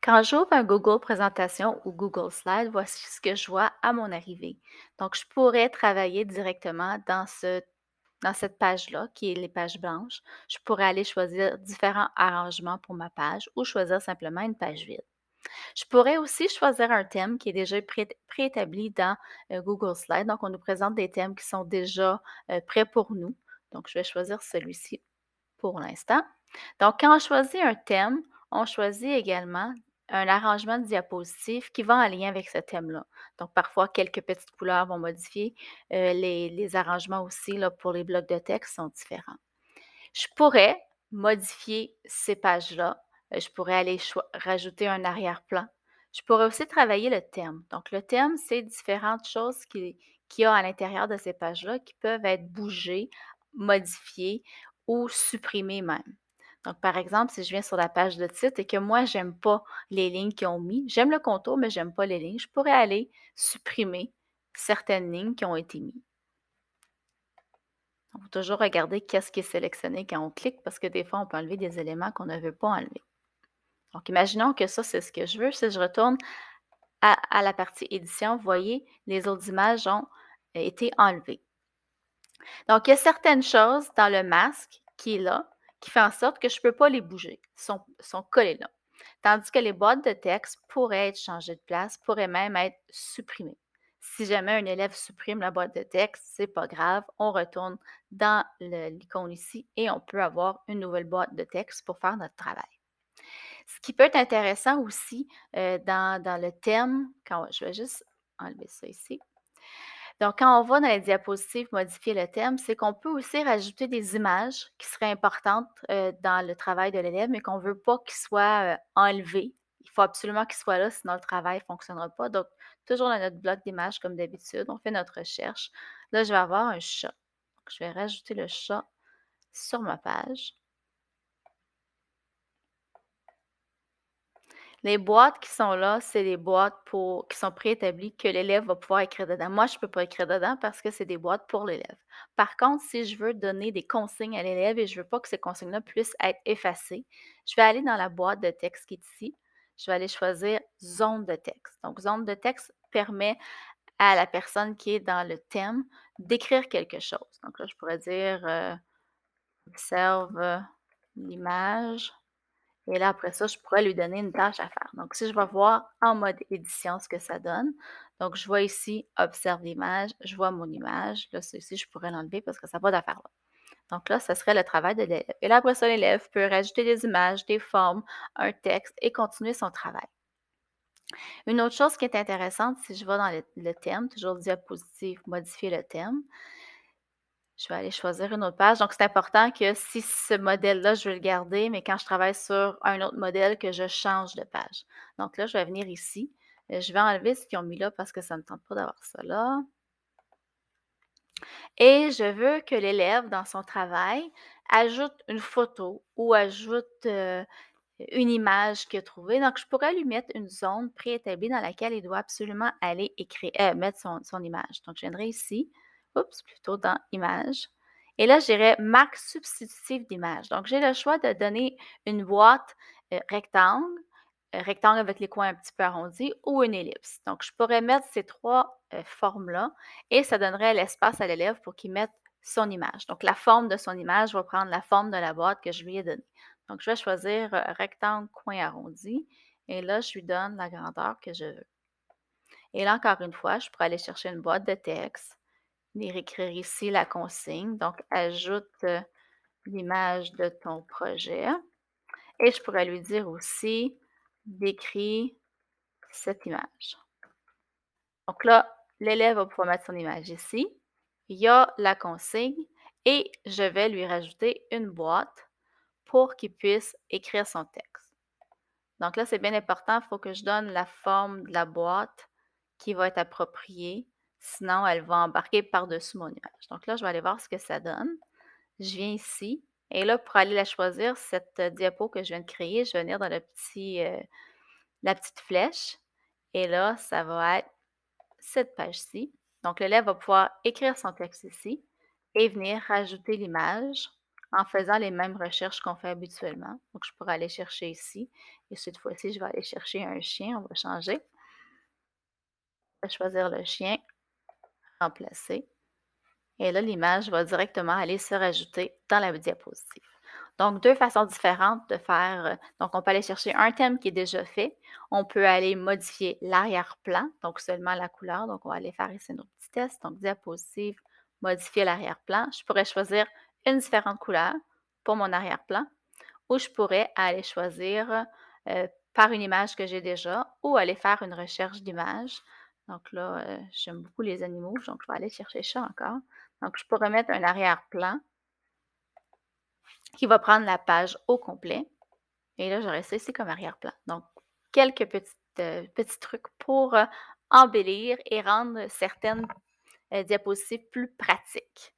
Quand j'ouvre un Google Présentation ou Google Slide, voici ce que je vois à mon arrivée. Donc, je pourrais travailler directement dans cette page-là, qui est les pages blanches. Je pourrais aller choisir différents arrangements pour ma page ou choisir simplement une page vide. Je pourrais aussi choisir un thème qui est déjà préétabli dans Google Slide. Donc, on nous présente des thèmes qui sont déjà prêts pour nous. Donc, je vais choisir celui-ci pour l'instant. Donc, quand on choisit un thème, on choisit également un arrangement de diapositives qui va en lien avec ce thème-là. Donc, parfois, quelques petites couleurs vont modifier. Les arrangements aussi là, pour les blocs de texte sont différents. Je pourrais modifier ces pages-là. Je pourrais aller rajouter un arrière-plan. Je pourrais aussi travailler le thème. Donc, le thème, c'est différentes choses qu'il y a à l'intérieur de ces pages-là qui peuvent être bougées, modifiées ou supprimées même. Donc, par exemple, si je viens sur la page de titre et que moi, j'aime pas les lignes qu'ils ont mis, j'aime le contour, mais j'aime pas les lignes, je pourrais aller supprimer certaines lignes qui ont été mises. On va toujours regarder qu'est-ce qui est sélectionné quand on clique parce que des fois, on peut enlever des éléments qu'on ne veut pas enlever. Donc, imaginons que ça, c'est ce que je veux. Si je retourne à la partie édition, vous voyez, les autres images ont été enlevées. Donc, il y a certaines choses dans le masque qui est là, qui fait en sorte que je ne peux pas les bouger, sont collées là. Tandis que les boîtes de texte pourraient être changées de place, pourraient même être supprimées. Si jamais un élève supprime la boîte de texte, c'est pas grave, on retourne dans l'icône ici et on peut avoir une nouvelle boîte de texte pour faire notre travail. Ce qui peut être intéressant aussi dans le thème, je vais juste enlever ça ici. Donc, quand on va dans les diapositives modifier le thème, c'est qu'on peut aussi rajouter des images qui seraient importantes dans le travail de l'élève, mais qu'on ne veut pas qu'ils soient enlevés. Il faut absolument qu'ils soient là, sinon le travail ne fonctionnera pas. Donc, toujours dans notre bloc d'images comme d'habitude, on fait notre recherche. Là, je vais avoir un chat. Donc, je vais rajouter le chat sur ma page. Les boîtes qui sont là, c'est des boîtes qui sont préétablies que l'élève va pouvoir écrire dedans. Moi, je ne peux pas écrire dedans parce que c'est des boîtes pour l'élève. Par contre, si je veux donner des consignes à l'élève et je ne veux pas que ces consignes-là puissent être effacées, je vais aller dans la boîte de texte qui est ici. Je vais aller choisir zone de texte. Donc, zone de texte permet à la personne qui est dans le thème d'écrire quelque chose. Donc là, je pourrais dire observe l'image. Et là, après ça, je pourrais lui donner une tâche à faire. Donc, si je vais voir en mode édition ce que ça donne, donc je vois ici, observe l'image, je vois mon image. Là, ceci, je pourrais l'enlever parce que ça n'a pas d'affaire là. Donc là, ce serait le travail de l'élève. Et là, après ça, l'élève peut rajouter des images, des formes, un texte et continuer son travail. Une autre chose qui est intéressante, si je vais dans le thème, toujours diapositive, modifier le thème, je vais aller choisir une autre page. Donc, c'est important que si ce modèle-là, je veux le garder, mais quand je travaille sur un autre modèle, que je change de page. Donc là, je vais venir ici. Je vais enlever ce qu'ils ont mis là parce que ça ne me tente pas d'avoir ça là. Et je veux que l'élève, dans son travail, ajoute une photo ou ajoute une image qu'il a trouvée. Donc, je pourrais lui mettre une zone préétablie dans laquelle il doit absolument aller mettre son image. Donc, je viendrai ici, plutôt dans Images. Et là, je dirais marque substitutive d'image. Donc, j'ai le choix de donner une boîte rectangle, rectangle avec les coins un petit peu arrondis, ou une ellipse. Donc, je pourrais mettre ces trois formes-là et ça donnerait l'espace à l'élève pour qu'il mette son image. Donc, la forme de son image va prendre la forme de la boîte que je lui ai donnée. Donc, je vais choisir rectangle, coin arrondi et là, je lui donne la grandeur que je veux. Et là, encore une fois, je pourrais aller chercher une boîte de texte, venir écrire ici la consigne. Donc, ajoute l'image de ton projet. Et je pourrais lui dire aussi, décris cette image. Donc là, l'élève va pouvoir mettre son image ici. Il y a la consigne et je vais lui rajouter une boîte pour qu'il puisse écrire son texte. Donc là, c'est bien important, il faut que je donne la forme de la boîte qui va être appropriée, sinon elle va embarquer par-dessus mon image. Donc là, je vais aller voir ce que ça donne. Je viens ici et là, pour aller la choisir, cette diapo que je viens de créer, je vais venir dans la petite flèche et là, ça va être cette page-ci. Donc, l'élève va pouvoir écrire son texte ici et venir rajouter l'image en faisant les mêmes recherches qu'on fait habituellement. Donc, je pourrais aller chercher ici et cette fois-ci, je vais aller chercher un chien. On va changer. Je vais choisir le chien, remplacer. Et là, l'image va directement aller se rajouter dans la diapositive. Donc, 2 façons différentes de faire, donc on peut aller chercher un thème qui est déjà fait. On peut aller modifier l'arrière-plan, donc seulement la couleur. Donc, on va aller faire ici notre petit test. Donc, diapositive, modifier l'arrière-plan. Je pourrais choisir une différente couleur pour mon arrière-plan ou je pourrais aller choisir, par une image que j'ai déjà ou aller faire une recherche d'images. Donc là, j'aime beaucoup les animaux, donc je vais aller chercher ça encore. Donc je pourrais mettre un arrière-plan qui va prendre la page au complet et là, j'aurais ça ici comme arrière-plan. Donc quelques petits trucs pour, embellir et rendre certaines, diapositives plus pratiques.